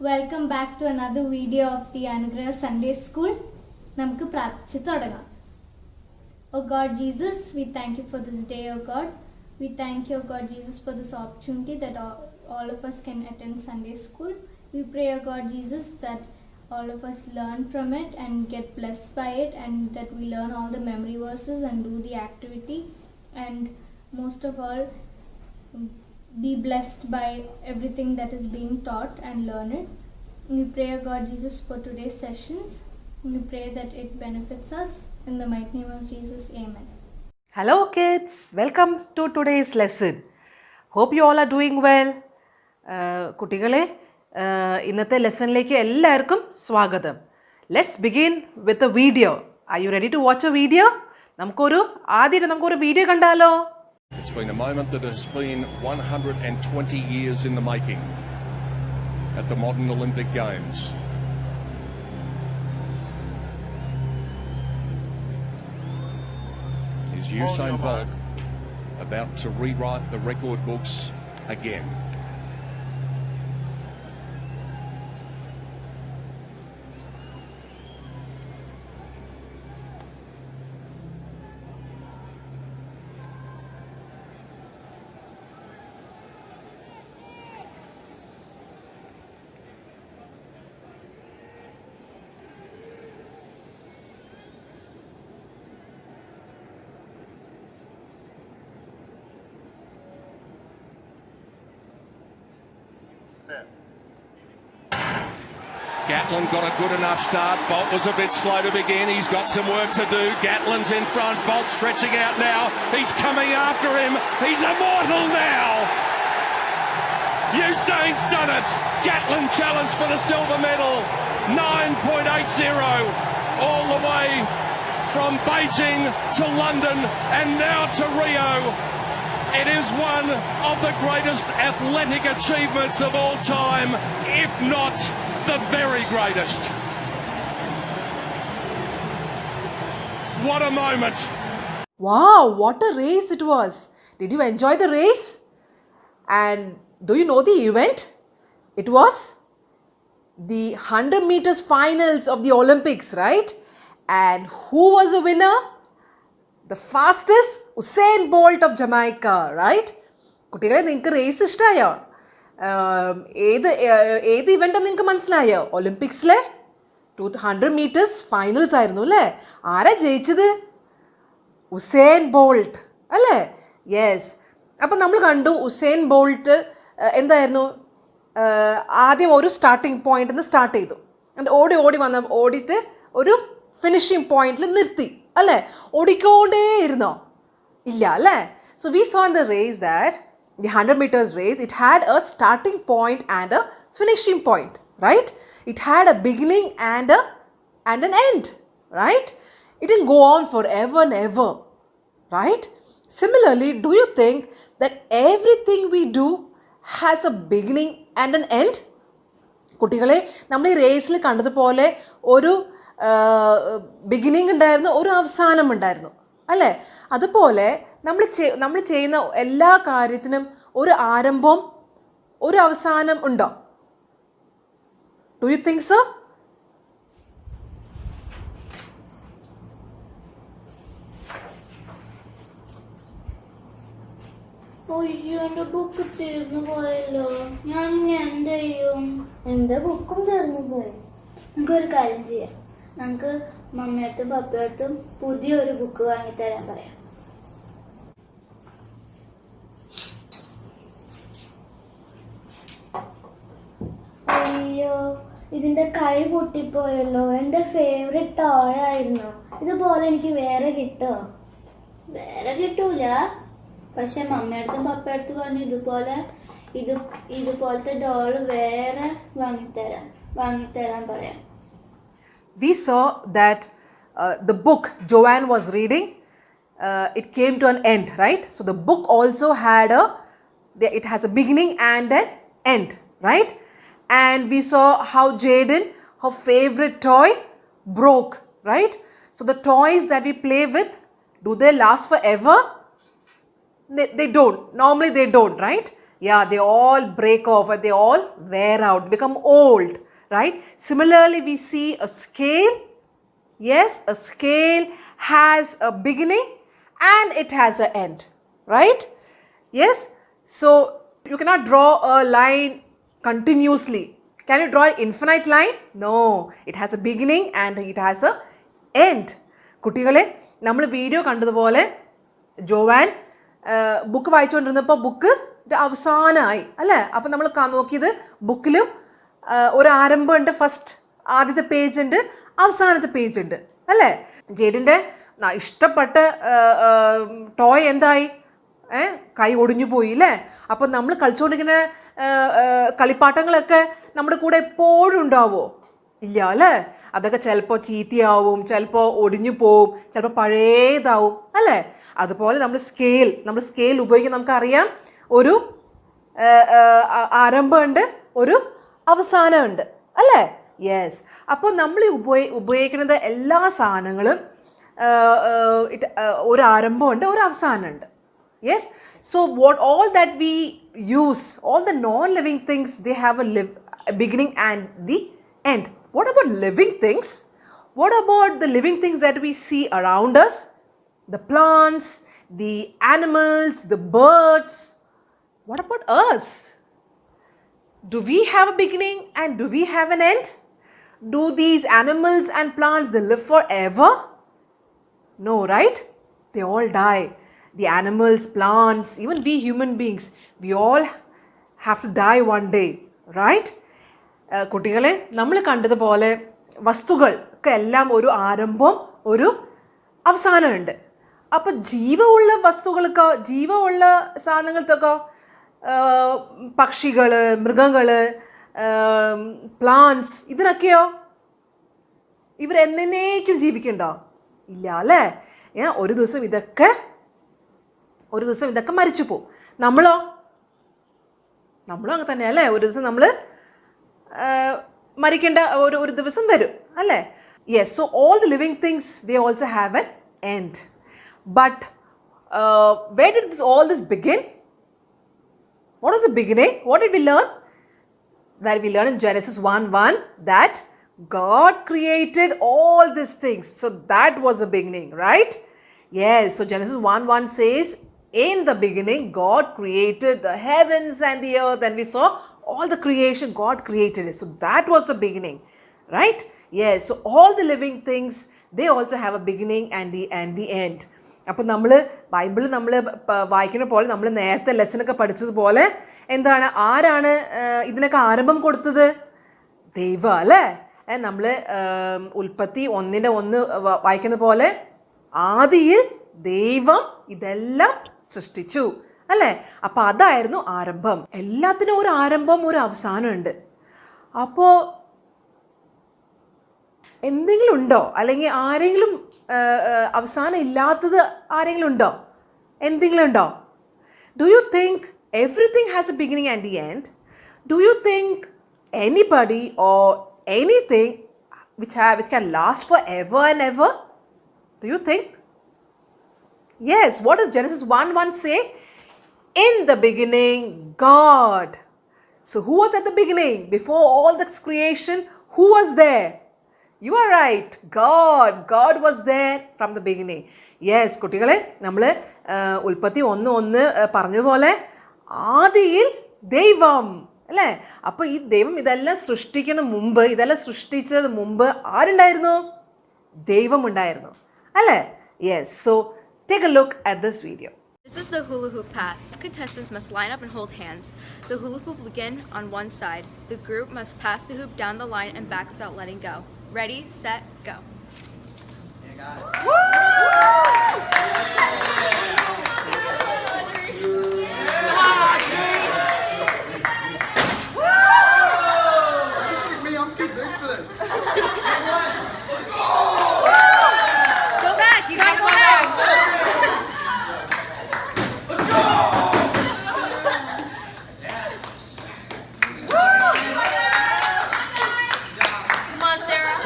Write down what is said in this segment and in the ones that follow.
Welcome back to another video of the Anugrah Sunday School. നമുക്ക് പ്രാർത്ഥിച്ച് തുടങ്ങാം. Oh God Jesus, we thank you for this day, oh God. We thank you, oh God Jesus, for this opportunity that all of us can attend Sunday School. We pray, oh God Jesus, that all of us learn from it and get blessed by it, and that we learn all the memory verses and do the activity, and most of all be blessed by everything that is being taught and learn it. We pray, oh God Jesus, for today's sessions. We pray that it benefits us. In the mighty name of Jesus, amen. Hello kids, welcome to today's lesson. Hope you all are doing well. കുട്ടികളെ ഇന്നത്തെ ലെസണിലേക്ക് എല്ലാവർക്കും സ്വാഗതം. Let's begin with the video. Are you ready to watch a video? നമുക്കൊരു video കണ്ടാലോ? It's been a moment that has been 120 years in the making at the modern Olympic Games. Is Usain Bolt about to rewrite the record books again? Gatlin got a good enough start. Bolt was a bit slow to begin. He's got some work to do. Gatlin's in front. Bolt stretching out now. He's coming after him. He's immortal now. Usain's done it. Gatlin challenged for the silver medal. 9.80 all the way from Beijing to London and now to Rio. It is one of the greatest athletic achievements of all time, if not the very greatest. What a moment. Wow, what a race it was. Did you enjoy the race? And do you know the event? It was the 100 meters finals of the Olympics, right? And who was the winner? The fastest Usain Bolt of Jamaica, right? കുട്ടികളെ നിങ്ങൾക്ക് raise ഇഷ്ടമായോ? ഏത് ഇവൻ്റാണ് നിങ്ങൾക്ക് മനസ്സിലായോ? ഒളിമ്പിക്സിലെ 200 metres finals ആയിരുന്നു അല്ലേ? ആരാ ജയിച്ചത്? ഉസൈൻ ബോൾട്ട് അല്ലേ? യെസ്. അപ്പം നമ്മൾ കണ്ടു ഉസൈൻ ബോൾട്ട് എന്തായിരുന്നു, ആദ്യം ഒരു സ്റ്റാർട്ടിംഗ് പോയിന്റിൽ നിന്ന് സ്റ്റാർട്ട് ചെയ്തു. ഓടിയിട്ട് ഒരു ഫിനിഷിംഗ് പോയിന്റിൽ നിർത്തി അല്ലേ? ഓടിക്കൊണ്ടേ ഇരുന്നോ? ഇല്ല അല്ലേ? So we saw in the race that the 100 meters race, it had a starting point and a finishing point, right? It had a beginning and an end, right? It didn't go on forever and ever, right? Similarly, do you think that everything we do has a beginning and an end? കുട്ടികളെ, നമ്മൾ ഈ റേസിൽ കണ്ടതുപോലെ ഒരു beginning ഉണ്ടായിരുന്നു, ഒരു അവസാനം ഉണ്ടായിരുന്നു അല്ലേ? അതുപോലെ നമ്മൾ ചെയ്യുന്ന എല്ലാ കാര്യത്തിനും ഒരു ആരംഭം ഒരു അവസാനം ഉണ്ടോ? Do you think so? എന്റെ ബുക്ക് തീർന്നു പോയല്ലോ, ഞാൻ എന്ത് ചെയ്യും? എന്റെ ബുക്കും തീർന്നു പോയി. നമുക്കൊരു കാര്യം ചെയ്യാം, നമുക്ക് മമ്മിയടുത്തും പപ്പയടുത്തും പുതിയൊരു ബുക്ക് വാങ്ങിത്തരാൻ പറയാം. അയ്യോ, ഇതിന്റെ കൈ പൊട്ടിപ്പോയല്ലോ. എന്റെ ഫേവറേറ്റ് ടോയ് ആയിരുന്നു. ഇതുപോലെ എനിക്ക് വേറെ കിട്ടോ? വേറെ കിട്ടൂല. പക്ഷെ മമ്മിയടുത്തും പപ്പയടുത്തും പറഞ്ഞു ഇതുപോലത്തെ ഡോള് വേറെ വാങ്ങിത്തരാൻ പറയാം. We saw that the book Joanne was reading, it came to an end, right? So the book also had it has a beginning and an end, right? And we saw how Jaden, her favorite toy, broke, right? So the toys that we play with, do they last forever? They don't. Normally they don't, right? Yeah, they all break off and they all wear out, become old, right? Similarly, we see a scale. Yes, a scale has a beginning and it has an end, right? Yes, so you cannot draw a line continuously. Can you draw an infinite line? No, it has a beginning and it has a end. കുട്ടികളെ നമ്മൾ video കണ്ടതുപോലെ Joan book വായിച്ചുകൊണ്ടിരുന്നപ്പോൾ book അവസാനമായി അല്ലേ? അപ്പം നമ്മൾ നോക്കിയത് ബുക്കിലും ഒരു ആരംഭമുണ്ട്, first ആദ്യത്തെ പേജ് ഉണ്ട്, അവസാനത്തെ പേജ് ഉണ്ട് അല്ലേ? ജേഡിൻ്റെ ഇഷ്ടപ്പെട്ട ടോയ് എന്തായി? കൈ ഒടിഞ്ഞു പോയി അല്ലേ? അപ്പം നമ്മൾ കളിച്ചുകൊണ്ടിരിക്കുന്ന കളിപ്പാട്ടങ്ങളൊക്കെ നമ്മുടെ കൂടെ എപ്പോഴും ഉണ്ടാവുമോ? ഇല്ല അല്ലേ? അതൊക്കെ ചിലപ്പോൾ ചീത്തയാവും, ചിലപ്പോൾ ഒടിഞ്ഞു പോവും, ചിലപ്പോൾ പഴയതാവും അല്ലേ? അതുപോലെ നമ്മൾ സ്കെയിൽ ഉപയോഗിക്കാൻ നമുക്കറിയാം, ഒരു ആരംഭമുണ്ട്, ഒരു അവസാനമുണ്ട് അല്ലേ? യെസ്. അപ്പോൾ നമ്മൾ ഉപയോഗിക്കുന്നത് എല്ലാ സാധനങ്ങളും ഒരു ആരംഭമുണ്ട്, ഒരു അവസാനമുണ്ട്. Yes, so what all that we use, all the non-living things, they have a beginning and the end. What about living things? What about the living things that we see around us? The plants, the animals, the birds. What about us? Do we have a beginning and do we have an end? Do these animals and plants, they live forever? No, right? They all die. The animals, plants, even we human beings, we all have to die one day, right? കുട്ടികളെ നമ്മൾ കണ്ടതുപോലെ വസ്തുക്കൾക്ക് എല്ലാം ഒരു ആരംഭം, ഒരു അവസാനമുണ്ട്. അപ്പോൾ ജീവമുള്ള വസ്തുക്കൾക്കോ, ജീവമുള്ള സാധനങ്ങൾക്കൊക്കെ, പക്ഷികൾ, മൃഗങ്ങൾ, പ്ലാന്റ്സ്, ഇതിനൊക്കെയോ ഇവരെന്നേക്കും ജീവിക്കണ്ടോ? ഇല്ല അല്ലേ? ഒരു ദിവസം ഇതൊക്കെ മരിച്ചു പോകും. നമ്മളോ അങ്ങനെ തന്നെയല്ലേ? ഒരു ദിവസം നമ്മൾ മരിക്കേണ്ട ഒരു ദിവസം വരും അല്ലേ? Yes. So all the living things, they also have an end. But where did all this begin? What was the beginning? What did we learn? Well, we learn in Genesis 1:1 that God created all these things. So that was the beginning, right? Yes. So Genesis 1:1 says, in the beginning, God created the heavens and the earth, and we saw all the creation, God created it. So that was the beginning, right? Yes. So all the living things, they also have a beginning and the end. അപ്പോൾ നമ്മൾ Bible നമ്മൾ വായിക്കുന്ന പോലെ, നമ്മൾ നേരത്തെ ലെസനൊക്കെ പഠിച്ചതുപോലെ, എന്താണ്, ആരാണ് ഇതിനൊക്കെ ആരംഭം കൊടുത്തത്? ദൈവം അല്ലേ? നമ്മൾ ഉൽപ്പത്തി 1:1 വായിക്കുന്ന പോലെ, ആദിയിൽ ദൈവം ഇതെല്ലാം സൃഷ്ടിച്ചു അല്ലേ? അപ്പോൾ അതായിരുന്നു ആരംഭം. എല്ലാത്തിനും ഒരു ആരംഭം, ഒരു അവസാനമുണ്ട്. അപ്പോൾ എന്തെങ്കിലും ഉണ്ടോ? അല്ലെങ്കിൽ ആരെങ്കിലും അവസാനം ഇല്ലാത്തത് ആരെങ്കിലും ഉണ്ടോ? എന്തെങ്കിലും ഉണ്ടോ? Do you think everything has A beginning and the end? Do you think anybody or anything which can last forever and ever? Do you think? Yes. What does Genesis 1:1 say? In the beginning, God. So who was at the beginning? Before all this creation, who was there? You are right. God was there from the beginning. Yes, കുട്ടികളെ, നമ്മൾ ഉൽപ്പത്തി 1:1 പറഞ്ഞതുപോലെ ആദിയിൽ ദൈവം അല്ലേ? അപ്പോൾ ഈ ദൈവം ഇതെല്ലാം സൃഷ്ടിച്ചത് മുമ്പ് ആരുണ്ടായിരുന്നു? ദൈവം ഉണ്ടായിരുന്നു അല്ലേ? Yes. So take a look at this video. This is the hula hoop pass. Contestants must line up and hold hands. The hula hoop will begin on one side. The group must pass the hoop down the line and back without letting go. Ready, set, go. I'm too big for this. Go back. You gotta go back. Come on, Sarah.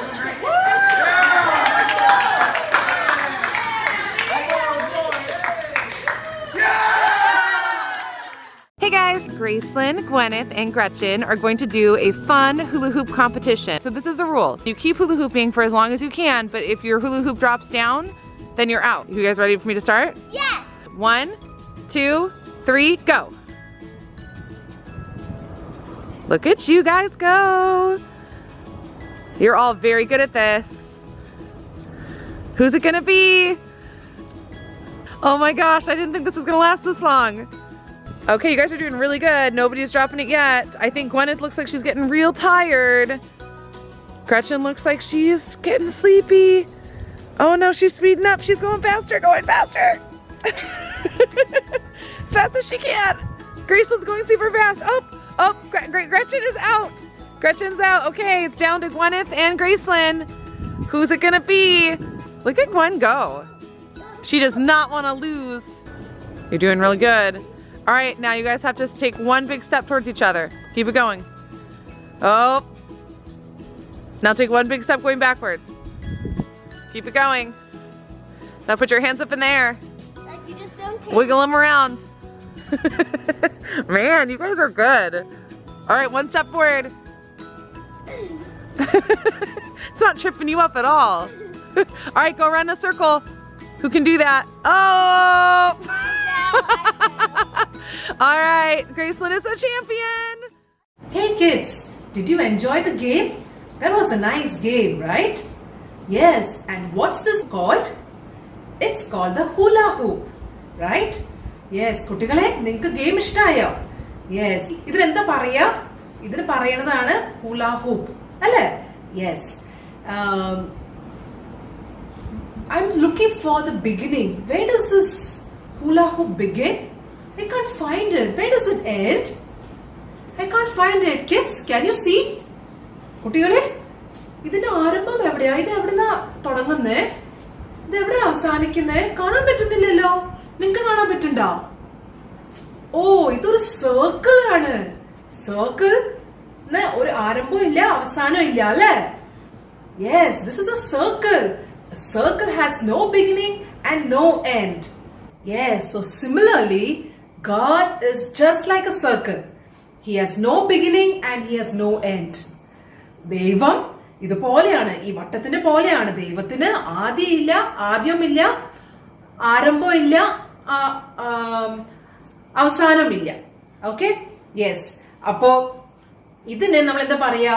guys, Gracelyn, Gwyneth, and Gretchen are going to do a fun hula hoop competition. So this is the rules. You keep hula hooping for as long as you can, but if your hula hoop drops down, then you're out. You guys ready for me to start? Yes. 1, 2, 3, go. Look at you guys go. You're all very good at this. Who's it gonna be? Oh my gosh, I didn't think this was gonna last this long. Okay, you guys are doing really good. Nobody's dropping it yet. I think Gwyneth looks like she's getting real tired. Gretchen looks like she's getting sleepy. Oh no, she's speeding up. She's going faster, as fast as she can. Gracelyn's going super fast. Oh, Gretchen is out. Gretchen's out. Okay, it's down to Gwyneth and Gracelyn. Who's it gonna be? Look at Gwen go. She does not want to lose. You're doing really good. All right, now you guys have to take one big step towards each other. Keep it going. Oh. Now take one big step going backwards. Keep it going. Now put your hands up in the air. Like you just don't care. Wiggle them around. Man, you guys are good. All right, one step forward. It's not tripping you up at all. All right, go around a circle. Who can do that? Oh! All right, Gracelyn is a champion. Hey kids, did you enjoy the game? That was a nice game, right? Yes, and what's this called? It's called the hula hoop, right? Yes, കുട്ടികളെ നിങ്ങൾക്ക് game ഇഷ്ടായോ? Yes, ഇതിനെന്താ പറയാ? ഇതിന് പറയുന്നതാണ് hula hoop, അല്ലേ? Yes. I'm looking for the beginning. Where does this hula hoop begin? I can't find it. Where does it end? I can't find it. Kids, can you see? കുട്ടികളെ ഇതിന്റെ ആരംഭം എവിടെയാ? ഇത് എവിടെന്നാ തുടങ്ങുന്നേ? ഇത് എവിടെ അവസാനിക്കുന്നേ? കാണാൻ പറ്റുന്നില്ലല്ലോ. നിങ്ങൾക്ക് കാണാൻ പറ്റുന്നുണ്ടോ? ഓ, ഇതൊരു സർക്കിൾ ആണ്. സർക്കിൾ ഒരു ആരംഭം ഇല്ല, അവസാനം ഇല്ല, അല്ലേ? Yes, this is a circle. A circle has no beginning and no end. Yes, so similarly, God is just like a circle. He has no beginning and he has no end. ദൈവം ഇതുപോലെയാണ്, ഈ വട്ടത്തിന്റെ പോലെയാണ്. ദൈവത്തിന് ആദിയില്ല, ആദ്യമില്ല, ആരംഭമില്ല, അവസാനമില്ല. Okay, yes. അപ്പോ ഇതിന് നമ്മൾ എന്താ പറയാ?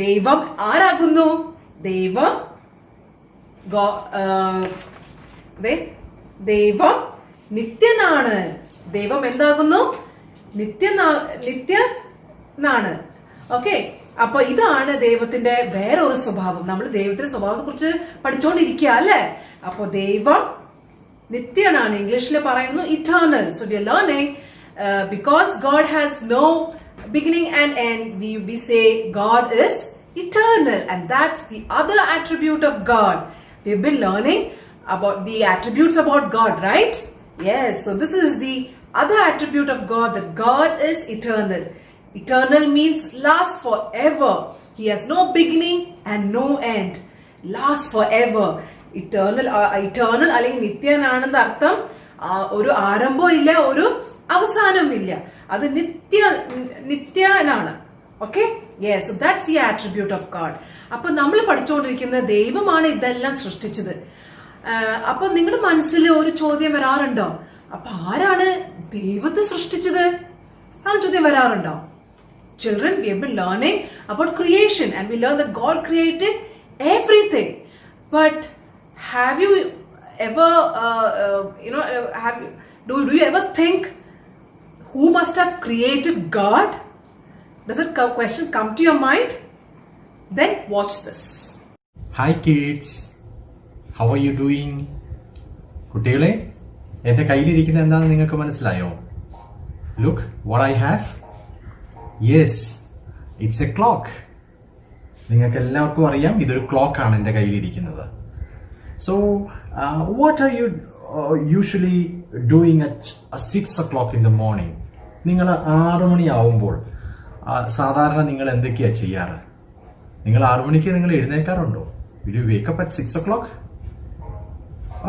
ദൈവം ആരാകുന്നു? ദൈവം ദൈവം നിത്യനാണ്. ദൈവം എന്താകുന്നു? നിത്യനാണ്. ഓക്കെ, അപ്പൊ ഇതാണ് ദൈവത്തിന്റെ വേറൊരു സ്വഭാവം. നമ്മൾ ദൈവത്തിന്റെ സ്വഭാവത്തെ കുറിച്ച് പഠിച്ചുകൊണ്ടിരിക്കുക, അല്ലെ? അപ്പൊ ദൈവം നിത്യനാണ്. ഇംഗ്ലീഷിൽ പറയുന്നു eternal. So we are learning because God has no beginning and end, we say God is eternal, and that's the other attribute of God. We've been learning about the attributes about God, right? Yes, so this is the other attribute of God, that God is eternal. Eternal means lasts forever. He has no beginning and no end. Lasts forever. Eternal അല്ലെങ്കിൽ നിത്യനാണെന്ന് അർത്ഥം ഒരു ആരംഭം ഇല്ല, ഒരു അവസാനമില്ല. അത് നിത്യനാണ്. Okay, yes. So that's the attribute of God. അപ്പൊ നമ്മൾ പഠിച്ചുകൊണ്ടിരിക്കുന്ന ദൈവമാണ് ഇതെല്ലാം സൃഷ്ടിച്ചത്. അപ്പൊ നിങ്ങളുടെ മനസ്സിൽ ഒരു ചോദ്യം വരാറുണ്ടോ? അപ്പൊ ആരാണ് ദൈവത്തെ സൃഷ്ടിച്ചത്? ആ ചോദ്യം വരാറുണ്ടോ? Children, we have been learning about creation, and we learned that God created everything. But have you ever, do you ever think who must have created God? Does that question come to your mind? Then watch this. Hi kids, how are you doing? കുട്ടികളെ, എന്റെ കയ്യിലിരിക്കുന്നത് എന്താണെന്ന് നിങ്ങൾക്ക് മനസ്സിലായോ? Look what I have. Yes, it's a clock. നിങ്ങൾക്ക് എല്ലാവർക്കും അറിയാം, ഇതൊരു clock ആണ് എൻ്റെ കയ്യിലിരിക്കുന്നത്. So, what are you usually doing at 6 o'clock in the morning? നിങ്ങൾ 6 മണിയാവുമ്പോൾ സാധാരണ നിങ്ങൾ എന്തൊക്കെയാ ചെയ്യാറ്? നിങ്ങൾ 6 മണിക്ക് നിങ്ങൾ എഴുന്നേൽക്കാറുണ്ടോ? Will you wake up at 6 o'clock?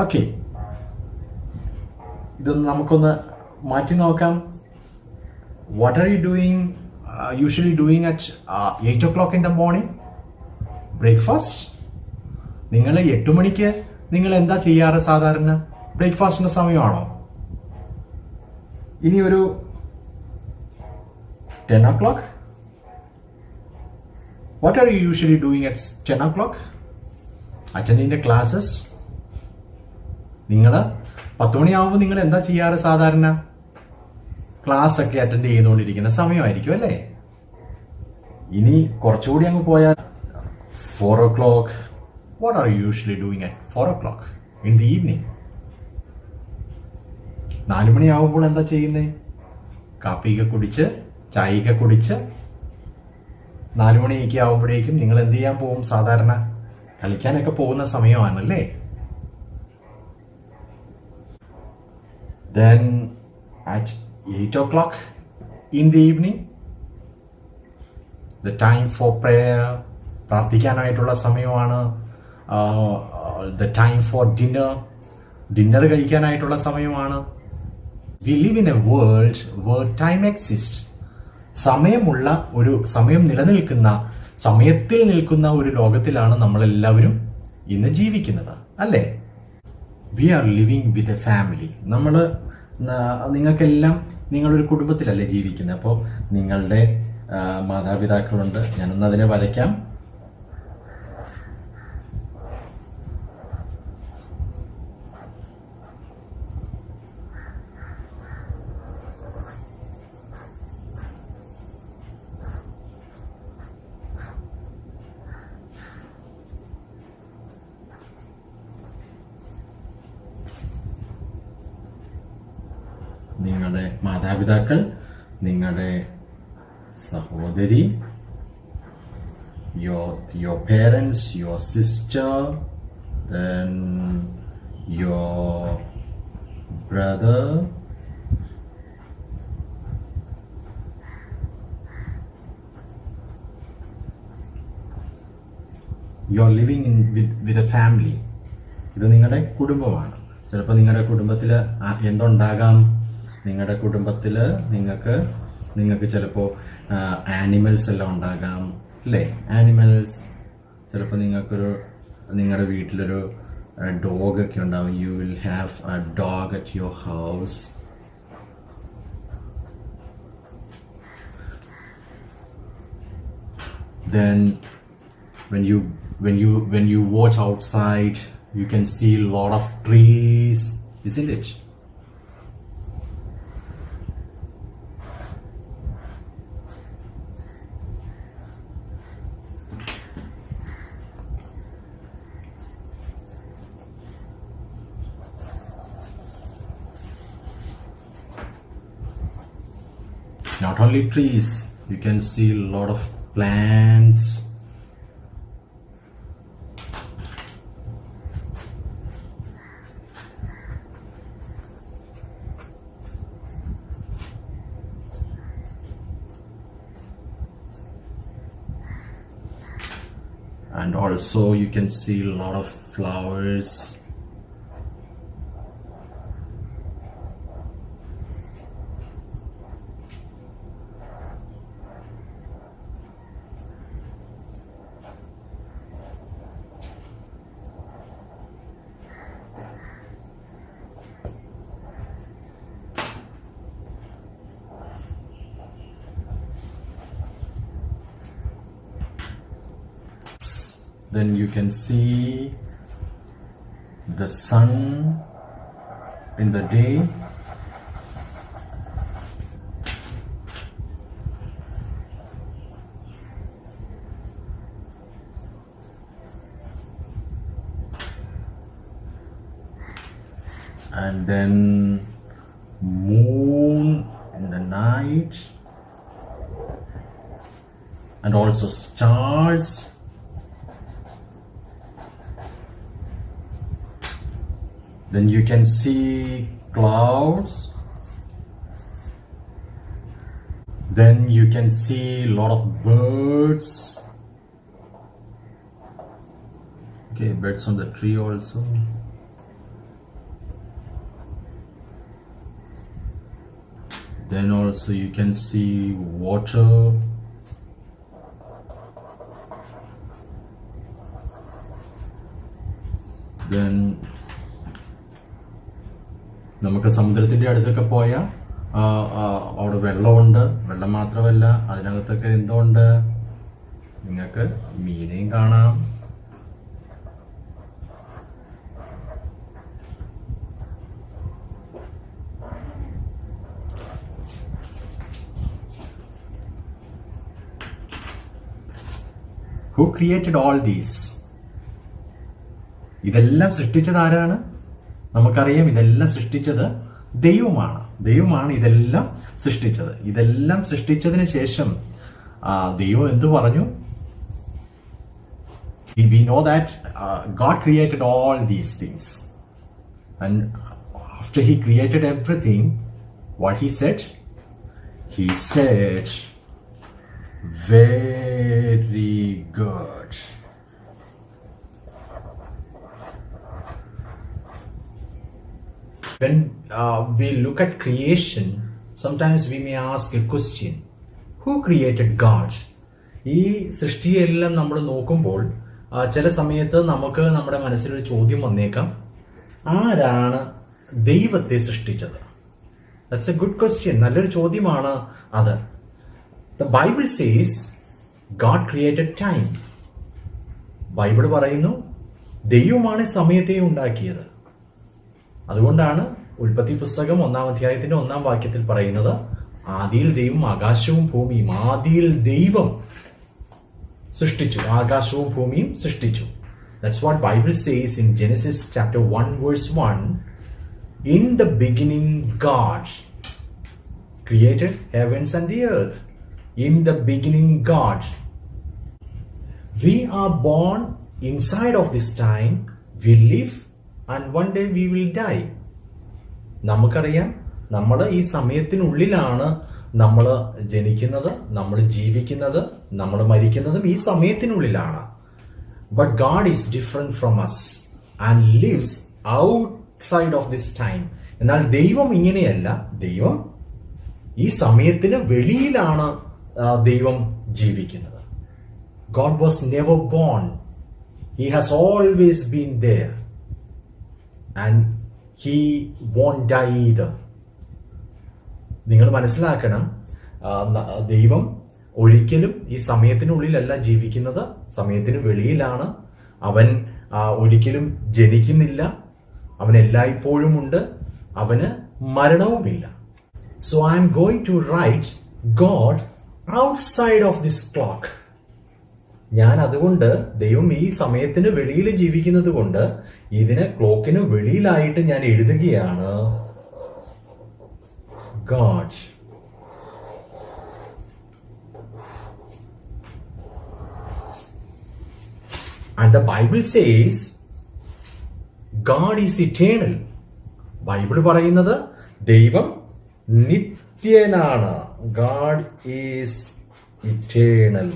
Okay. ഇതൊന്ന് നമുക്കൊന്ന് മാറ്റി നോക്കാം. what are you doing usually doing at 8 o'clock in the morning? Breakfast? നിങ്ങൾ 8 മണിക്ക് നിങ്ങൾ എന്താ ചെയ്യാറ് സാധാരണ? ബ്രേക്ക്ഫാസ്റ്റിന്റെ സമയമാണോ? ഇനി ഒരു 10 o'clock? What are you usually doing at 10 o'clock? Attending the classes? നിങ്ങൾ 10 മണിയാവുമ്പോൾ നിങ്ങൾ എന്താ ചെയ്യാറ് സാധാരണ? ക്ലാസ് ഒക്കെ അറ്റൻഡ് ചെയ്തുകൊണ്ടിരിക്കുന്ന സമയമായിരിക്കും അല്ലേ? ഇനി കുറച്ചുകൂടി അങ്ങ് പോയാൽ 4 o'clock. What are you usually doing at 4 o'clock in the evening? 4 മണിയാവുമ്പോൾ എന്താ ചെയ്യുന്നേ? കാപ്പിയൊക്കെ കുടിച്ച് ചായയൊക്കെ കുടിച്ച് 4 മണിയൊക്കെ ആവുമ്പോഴേക്കും നിങ്ങൾ എന്ത് ചെയ്യാൻ പോകും സാധാരണ? കളിക്കാനൊക്കെ പോകുന്ന സമയമാണല്ലേ? Then at 8 o'clock in the evening, the time for prayer, പ്രാർത്ഥിക്കാനായിട്ടുള്ള സമയമാണ്. The time for dinner കഴിക്കാനായിട്ടുള്ള സമയമാണ്. We live in a world where time exists. സമയം നിലനിൽക്കുന്ന, സമയത്തിൽ നിൽക്കുന്ന ഒരു ലോകത്തിലാണ് നമ്മളെല്ലാവരും ഇന്ന് ജീവിക്കുന്നത് അല്ലേ? We are living with a family. നിങ്ങൾക്കെല്ലാം നിങ്ങളൊരു കുടുംബത്തിലല്ലേ ജീവിക്കുന്നത്. അപ്പോൾ നിങ്ങളുടെ മാതാപിതാക്കളുണ്ട്. ഞാനൊന്ന് അതിനെ വരയ്ക്കാം. നിങ്ങളുടെ മാതാപിതാക്കൾ, നിങ്ങളുടെ സഹോദരി, your parents, your sister, then your brother, you are living with a family. ഇത് നിങ്ങളുടെ കുടുംബമാണ്. ചിലപ്പോൾ നിങ്ങളുടെ കുടുംബത്തിൽ എന്തുണ്ടാകാം? നിങ്ങളുടെ കുടുംബത്തിൽ നിങ്ങൾക്ക് ചിലപ്പോൾ ആനിമൽസ് എല്ലാം ഉണ്ടാകാം അല്ലേ? ആനിമൽസ് ചിലപ്പോൾ നിങ്ങളുടെ വീട്ടിലൊരു ഡോഗ് ഒക്കെ ഉണ്ടാവും. You will have A dog at your house. Then when you watch outside, you can see a lot of trees, isn't it? Not only trees, you can see a lot of plants. And also you can see a lot of flowers. Then you can see the sun in the day. And then moon in the night, and also stars. Then you can see clouds. Then you can see a lot of birds. Okay, birds on the tree also. Then also you can see water. Then നമുക്ക് സമുദ്രത്തിന്റെ അടുത്തൊക്കെ പോയാൽ അവിടെ വെള്ളമുണ്ട്. വെള്ളം മാത്രമല്ല, അതിനകത്തൊക്കെ എന്തുണ്ട്? നിങ്ങൾക്ക് മീനെയും കാണാം. Who created all these? ഇതെല്ലാം സൃഷ്ടിച്ചത് ആരാണ്? നമുക്കറിയാം, ഇതെല്ലാം സൃഷ്ടിച്ചത് ദൈവമാണ്. ദൈവമാണ് ഇതെല്ലാം സൃഷ്ടിച്ചത്. ഇതെല്ലാം സൃഷ്ടിച്ചതിന് ശേഷം ദൈവം എന്തു പറഞ്ഞു? We know that God created all these things, and after he created everything, what he said? He said, very good. When we look at creation, sometimes we may ask a question: who created God? ഈ സൃഷ്ടിയെല്ലാം നമ്മൾ നോക്കുമ്പോൾ ചില സമയത്ത് നമുക്ക് നമ്മുടെ മനസ്സിലൊരു ചോദ്യം വന്നേക്കാം, ആരാണ് ദൈവത്തെ സൃഷ്ടിച്ചത്? That's A good question. നല്ലൊരു ചോദ്യമാണ് അത്. The Bible says God created time. Bible പറയുന്നു ദൈവമാണ് സമയത്തെ ഉണ്ടാക്കിയത്. അതുകൊണ്ടാണ് ഉൽപ്പത്തി പുസ്തകം 1-ാം അധ്യായത്തിന്റെ 1-ാം വാക്യത്തിൽ പറയുന്നത്, ആദിയിൽ ദൈവം ആകാശവും ഭൂമിയും, ആദിയിൽ ദൈവം സൃഷ്ടിച്ചു, ആകാശവും ഭൂമിയും സൃഷ്ടിച്ചു. That's what Bible says in Genesis chapter 1 verse 1. In the beginning God created heavens and the earth. In the beginning God. We are born inside of this time. We live and one day we will die. നമുക്കറിയാം, നമ്മൾ ഈ സമയത്തിനുള്ളിലാണ് നമ്മൾ ജനിക്കുന്നത്, നമ്മൾ ജീവിക്കുന്നത്, നമ്മൾ മരിക്കുന്നതും ഈ സമയത്തിനുള്ളിലാണ്. But God is different from us and lives outside of this time. എന്നാൽ ദൈവം ഇങ്ങനെയല്ല. ദൈവം ഈ സമയത്തിന് വെളിയിലാണ് ദൈവം ജീവിക്കുന്നത്. God was never born. He has always been there. And he won't die either. നിങ്ങൾ മനസ്സിലാക്കണം, ദൈവം ഒരിക്കലും ഈ സമയത്തിനുള്ളിലല്ല ജീവിക്കുന്നത്, സമയത്തിന് വെളിയിലാണ്. അവൻ ഒരിക്കലും ജനിക്കുന്നില്ല, അവൻ എല്ലായ്പ്പോഴും ഉണ്ട്, അവന് മരണവുമില്ല. So I am going to write God outside of this clock. ഞാൻ അതുകൊണ്ട് ദൈവം ഈ സമയത്തിന് വെളിയിൽ ജീവിക്കുന്നത് കൊണ്ട് ഇതിന് ക്ലോക്കിന് വെളിയിലായിട്ട് ഞാൻ എഴുതുകയാണ് God. And the Bible says God is eternal. Bible പറയുന്നത് ദൈവം നിത്യനാണ്. God is eternal.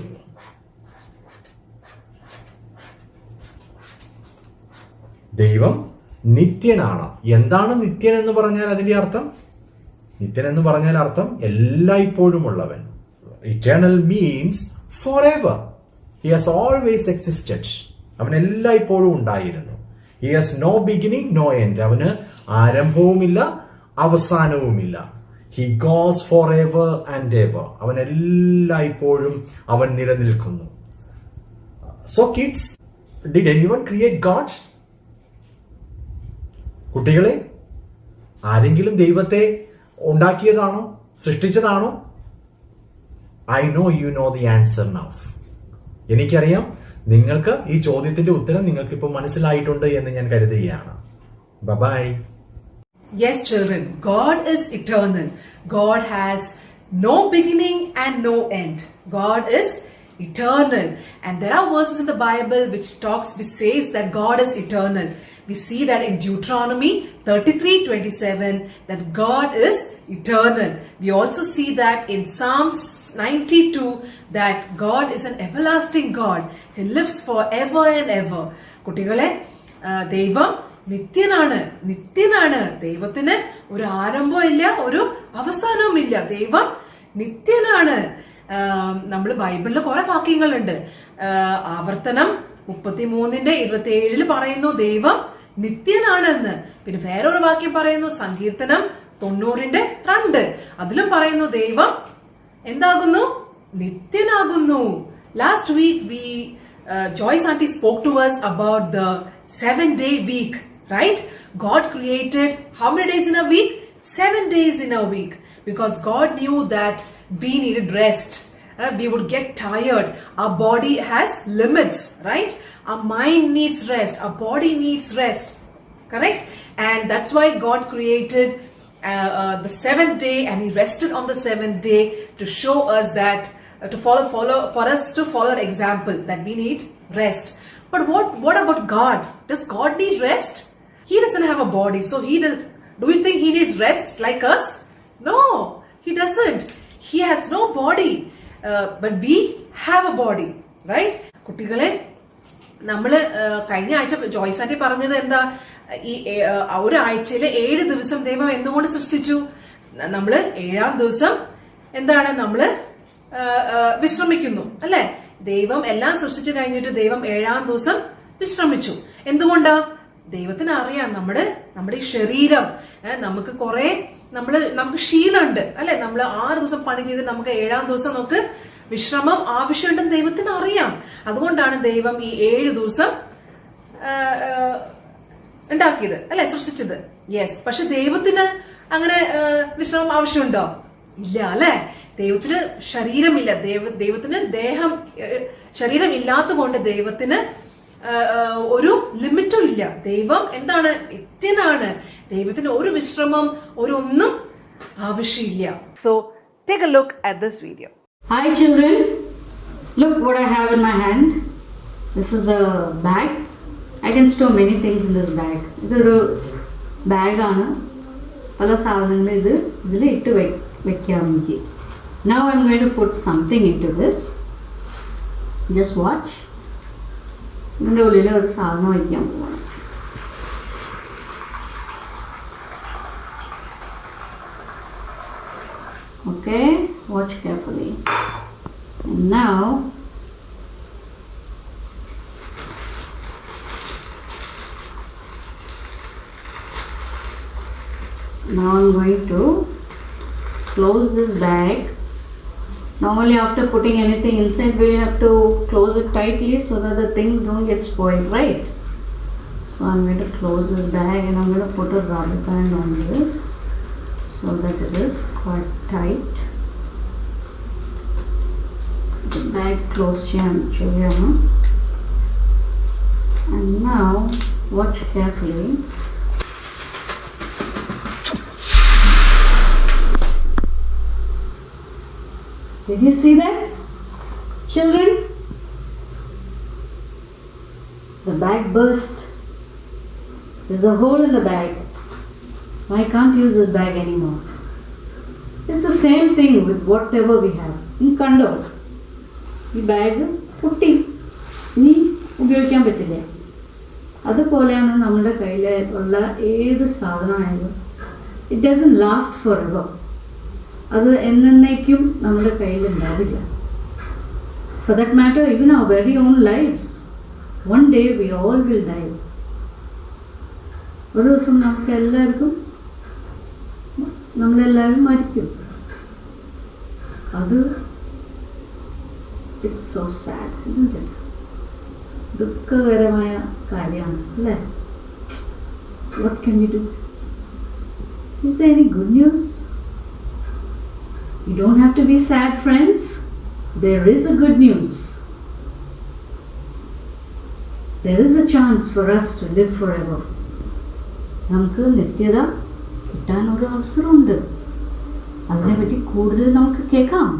ദൈവം നിത്യനാണ്. എന്താണ് നിത്യൻ എന്ന് പറഞ്ഞാൽ അതിന്റെ അർത്ഥം? നിത്യൻ എന്ന് പറഞ്ഞാൽ അർത്ഥം എല്ലായ്പ്പോഴും ഉള്ളവൻ. Eternal means forever. He has always existed. അവൻ എല്ലായ്പ്പോഴും ഉണ്ടായിരുന്നു. He has no beginning, no end. അവന് ആരംഭവുമില്ല അവസാനവുമില്ല. He goes forever and ever. അവൻ എല്ലായ്പ്പോഴും അവൻ നിലനിൽക്കുന്നു. So kids, did anyone create God? കുട്ടികളെ, ആരെങ്കിലും ദൈവത്തെ ഉണ്ടാക്കിയതാണോ, സൃഷ്ടിച്ചതാണോ? I know you know the answer now. എനിക്കറിയാം നിങ്ങൾക്ക് ഈ ചോദ്യത്തിന്റെ ഉത്തരം നിങ്ങൾക്ക് ഇപ്പോൾ മനസ്സിലായിട്ടുണ്ട് എന്ന് ഞാൻ കരുതുകയാണ്. Bye. Yes, children, God is eternal. God has no beginning and no end. God is eternal. And there are verses in the Bible which says that God is eternal. We see that in Deuteronomy 33:27 that God is eternal. We also see that in Psalms 92 that God is an everlasting God. He lives forever and ever. കുട്ടികളെ, ദൈവം നിത്യനാണ്, നിത്യനാണ്. ദൈവത്തിന് ഒരു ആരംഭമില്ല, ഒരു അവസാനവുമില്ല. ദൈവം നിത്യനാണ്. നമ്മൾ ബൈബിളിൽ കുറെ വാക്യങ്ങളുണ്ട്. ആവർത്തനം 33:27 പറയുന്നു ദൈവം നിത്യനാണെന്ന്. പിന്നെ വേറൊരു വാക്യം പറയുന്നു സങ്കീർത്തനം 90:2. അതിലും പറയുന്നു ദൈവം എന്താകുന്നു? നിത്യനാകുന്നു. Last week Joyce auntie spoke to us about the 7-day week, right? God created how many days in a week? 7 days in a week, because God knew that we needed rest. We would get tired. Our body has limits, right? Our mind needs rest. Our body needs rest. Correct? And that's why God created the 7th day, and He rested on the 7th day to show us that for us to follow an example that we need rest. But what about God? Does God need rest? He doesn't have a body, so do you think He needs rest like us? No, He doesn't. He has no body, but we have a body, right? കുട്ടികളെ, നമ്മള് കഴിഞ്ഞ ആഴ്ച Joyce anti പറഞ്ഞത് എന്താ? ഈ ഒരാഴ്ചയിലെ 7 ദിവസം ദൈവം എന്തുകൊണ്ട് സൃഷ്ടിച്ചു? നമ്മള് 7-ാം ദിവസം എന്താണ്? നമ്മള് വിശ്രമിക്കുന്നു, അല്ലെ? ദൈവം എല്ലാം സൃഷ്ടിച്ചു കഴിഞ്ഞിട്ട് ദൈവം 7-ാം ദിവസം വിശ്രമിച്ചു. എന്തുകൊണ്ടാ? ദൈവത്തിന് അറിയാം നമ്മുടെ ഈ ശരീരം, നമുക്ക് ക്ഷീണമുണ്ട്, അല്ലെ? നമ്മൾ 6 ദിവസം പണി ചെയ്ത് നമുക്ക് 7-ാം ദിവസം നമുക്ക് വിശ്രമം ആവശ്യമുണ്ടെന്ന് ദൈവത്തിന് അറിയാം. അതുകൊണ്ടാണ് ദൈവം ഈ 7 ദിവസം ഉണ്ടാക്കിയത്, അല്ലെ? സൃഷ്ടിച്ചത്. യെസ്. പക്ഷെ ദൈവത്തിന് അങ്ങനെ വിശ്രമം ആവശ്യമുണ്ടോ? ഇല്ല, അല്ലെ? ദൈവത്തിന് ശരീരമില്ല. ദൈവത്തിന് ശരീരം ഇല്ലാത്തതുകൊണ്ട് ദൈവത്തിന് ഒരു ലിമിറ്റും ഇല്ല. ദൈവം എന്താണ്? നിത്യനാണ്. ദൈവത്തിന് ഒരു വിശ്രമം ഒന്നും ആവശ്യമില്ല. So take a look at this video. Hi children, look what I have in my hand. This is a bag. I can store many things in this bag. ഇതൊരു ബാഗാണ്. പല സാധനങ്ങൾ ഇതിൽ ഇട്ട് വെക്കാം എനിക്ക്. Now I'm going to put something into this. Just watch. ഇതിൻ്റെ ഉള്ളിൽ ഒരു സാധനം വയ്ക്കാൻ പോകണം. Okay, watch carefully. And now I'm going to close this bag. Normally after putting anything inside we have to close it tightly so that the things don't get spoiled, right? So I'm going to close this bag and I'm going to put a rubber band on this so that it is quite tight. The bag closed here. And now watch carefully. Did you see that, children? The bag burst. There's a hole in the bag. I can't use this bag anymore. It's the same thing with whatever we have. In Kando, the bag putti ni ഉപയോഗിക്കാൻ പറ്റില്ല. അതുപോലെയാണ് നമ്മുടെ കയ്യിലുള്ള ഏത് സാധനമായാലും it doesn't last forever. അത് എന്നേക്കും നമ്മുടെ കയ്യിൽ ഉണ്ടാവില്ല. For that matter, even our very own lives, one day we all will die. ഒരു ദിവസം നമ്മളെല്ലാവരും മരിക്കും. അത് it's so sad, isn't it? ദുഃഖകരമായ കാര്യമാണ്, അല്ലേ? What can we do? Is there any good news? You don't have to be sad, friends. There is a good news. There is a chance for us to live forever. നമുക്ക് നിത്യത കിട്ടാൻ ഒരു അവസരമുണ്ട്. അതിനെപ്പറ്റി കൂടുതൽ നമുക്ക് കേൾക്കാം.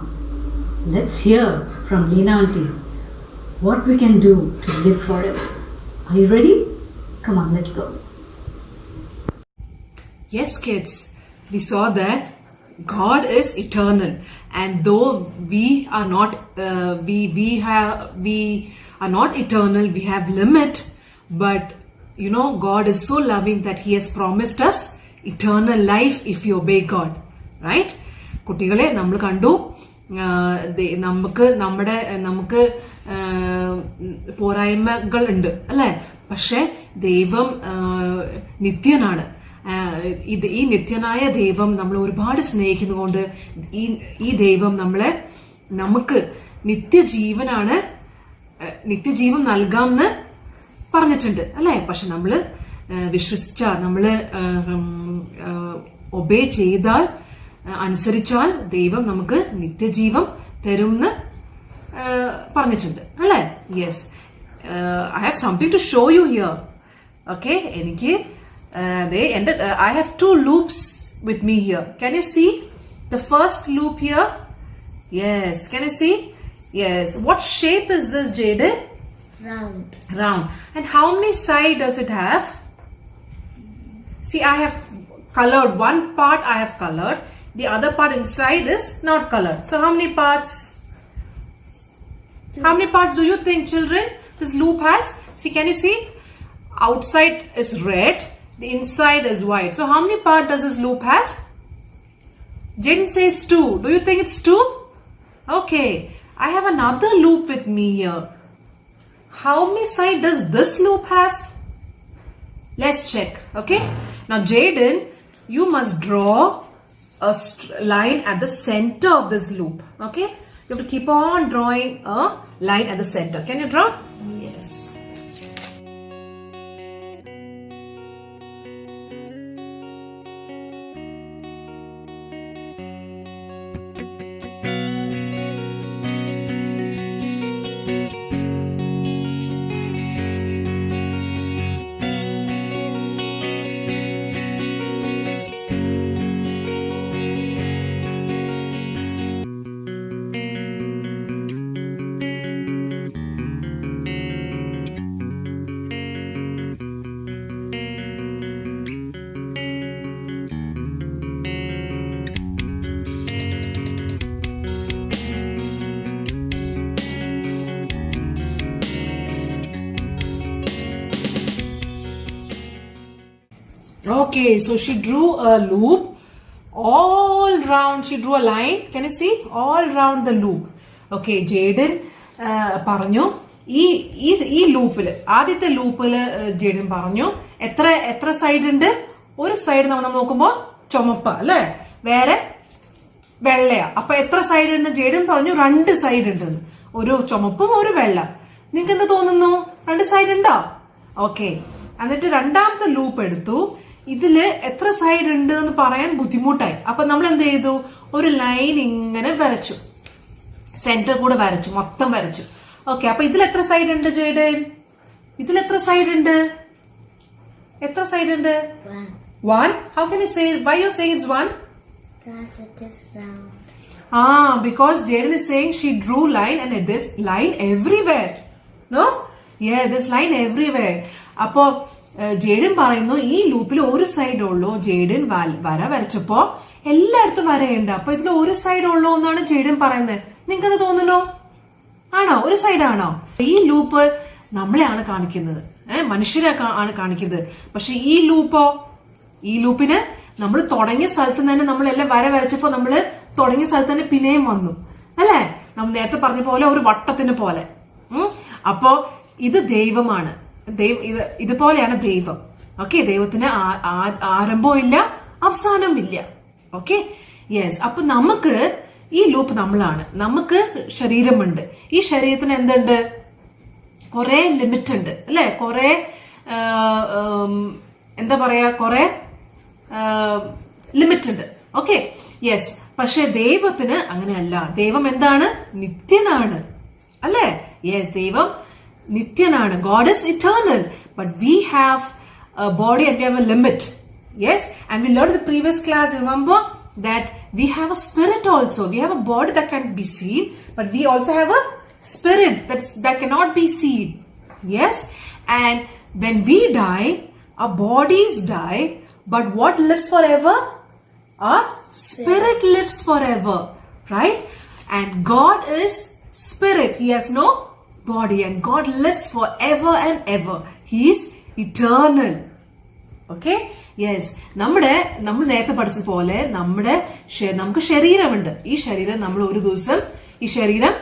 Let's hear from Leena auntie what we can do to live forever. Are you ready? Come on, let's go. Yes, kids. We saw that God is eternal, and though we are not we are not eternal, we have limit, but you know, God is so loving that He has promised us eternal life if you obey God. Right? കുട്ടികളെ നമ്മൾ കണ്ടു നമുക്ക് പോരായ്മകൾ ഉണ്ട് അല്ലെ, പക്ഷെ ദൈവം നിത്യനാണ്. ഈ നിത്യനായ ദൈവം നമ്മൾ ഒരുപാട് സ്നേഹിക്കുന്നതുകൊണ്ട് ഈ ദൈവം നമുക്ക് നിത്യജീവൻ നൽകാമെന്ന് പറഞ്ഞിട്ടുണ്ട് അല്ലെ. പക്ഷെ നമ്മള് വിശ്വസിച്ചാൽ, നമ്മള് ഒബേ ചെയ്താൽ, അനുസരിച്ചാൽ ദൈവം നമുക്ക് നിത്യജീവൻ തരുമെന്ന് പറഞ്ഞിട്ടുണ്ട് അല്ലെ. Yes, I have something to show you here. Okay, എനിക്ക് I have 2 loops with me here. Can you see the first loop here? Yes, can you see? Yes. What shape is this, Jaden? Round. And how many sides does it have? See, I have colored one part. I have colored. The other part inside is not colored. So how many parts? How many parts do you think, children, this loop has? See, can you see? Outside is red. The inside is white. So how many parts does this loop have? Jaden says 2. Do you think it's 2? Okay. I have another loop with me here. How many sides does this loop have? Let's check. Okay. Now Jaden, you must draw a line at the center of this loop. Okay. You have to keep on drawing a line at the center. Can you draw? Yes. Okay, so she drew a loop all round. She drew a line. Can you see? All round the loop. Okay, Jaden പറഞ്ഞു ഈ ലൂപ്പില്, ആദ്യത്തെ ലൂപ്പില് Jadon പറഞ്ഞു എത്ര side ഉണ്ട്? ഒരു side നമ്മൾ നോക്കുമ്പോ ചുമപ്പ അല്ലെ, വേറെ വെള്ളയാ. അപ്പൊ എത്ര സൈഡ് ഉണ്ട്? ജേഡൻ പറഞ്ഞു 2 സൈഡ് ഉണ്ടെന്ന്, ഒരു ചുമപ്പും ഒരു വെള്ള. നിങ്ങൾക്ക് എന്ത് തോന്നുന്നു? 2 സൈഡ് ഉണ്ടോ? ഓക്കെ, എന്നിട്ട് രണ്ടാമത്തെ ലൂപ്പ് എടുത്തു. ഇതില് എത്ര സൈഡ് ഉണ്ട് എന്ന് പറയാൻ ബുദ്ധിമുട്ടായി. അപ്പൊ നമ്മൾ എന്ത് ചെയ്തു? ഒരു ലൈൻ ഇങ്ങനെ വരച്ചു, സെന്റർ കൂടെ വരച്ചു, മൊത്തം വരച്ചു. ഓക്കെ, അപ്പൊ ഇതിൽ എത്ര സൈഡ് ഉണ്ട് ജേഡൻ? ഇതിൽ എത്ര സൈഡ് ഉണ്ട്? എത്ര സൈഡ് ഉണ്ട്? 1. How can you say? Why you say it's 1? Because it is round. Because Jaden is saying she drew line and this line everywhere. No? Yeah, this line everywhere. അപ്പോ Jadon പറയുന്നു ഈ ലൂപ്പിൽ ഒരു side ഉള്ളൂ. Jadon വര വരച്ചപ്പോ എല്ലായിടത്തും വരയുണ്ട്. അപ്പൊ ഇതിൽ ഒരു സൈഡ് ഉള്ളൂ എന്നാണ് ജേഡൻ പറയുന്നത്. നിങ്ങൾക്ക് അത് തോന്നുന്നു? ആണോ? ഒരു സൈഡ് ആണോ? ഈ ലൂപ്പ് നമ്മളെയാണ് കാണിക്കുന്നത്, മനുഷ്യരെ ആണ് കാണിക്കുന്നത്. പക്ഷെ ഈ ലൂപ്പിന് നമ്മൾ തുടങ്ങിയ സ്ഥലത്ത് തന്നെ നമ്മളെല്ലാം വര വരച്ചപ്പോ നമ്മള് തുടങ്ങിയ സ്ഥലത്ത് തന്നെ പിന്നെയും വന്നു അല്ലെ, നമ്മൾ നേരത്തെ പറഞ്ഞ പോലെ ഒരു വട്ടത്തിന് പോലെ. അപ്പോ ഇത് ദൈവമാണ്. ഇതുപോലെയാണ് ദൈവം. ഓക്കെ, ദൈവത്തിന് ആരംഭവും ഇല്ല അവസാനവും ഇല്ല. Okay, yes. അപ്പൊ നമുക്ക് ഈ ലൂപ്പ് നമ്മളാണ്. നമുക്ക് ശരീരമുണ്ട്. ഈ ശരീരത്തിന് എന്തുണ്ട്? കുറെ ലിമിറ്റ് ഉണ്ട് അല്ലെ, കുറെ എന്താ പറയാ, കുറെ ലിമിറ്റ് ഉണ്ട്. Okay, yes. പക്ഷെ ദൈവത്തിന് അങ്ങനെയല്ല. ദൈവം എന്താണ്? നിത്യനാണ് അല്ലെ. യെസ്, ദൈവം നിത്യനാണ്. God is eternal, but we have a body and we have a limit. Yes, and we learned in the previous class, remember that we have a spirit also. We have a body that can be seen, but we also have a spirit that cannot be seen. Yes, and when we die, our bodies die, but what lives forever? Our spirit lives forever, right? And God is spirit. He has no body, and God lives forever and ever. He is eternal. Okay, yes. നമ്മൾ നേരത്തെ പഠിച്ചതുപോലെ നമുക്ക് ശരീരമുണ്ട്. ഈ ശരീരം നമ്മൾ ഒരു ദിവസം ഈ ശരീരം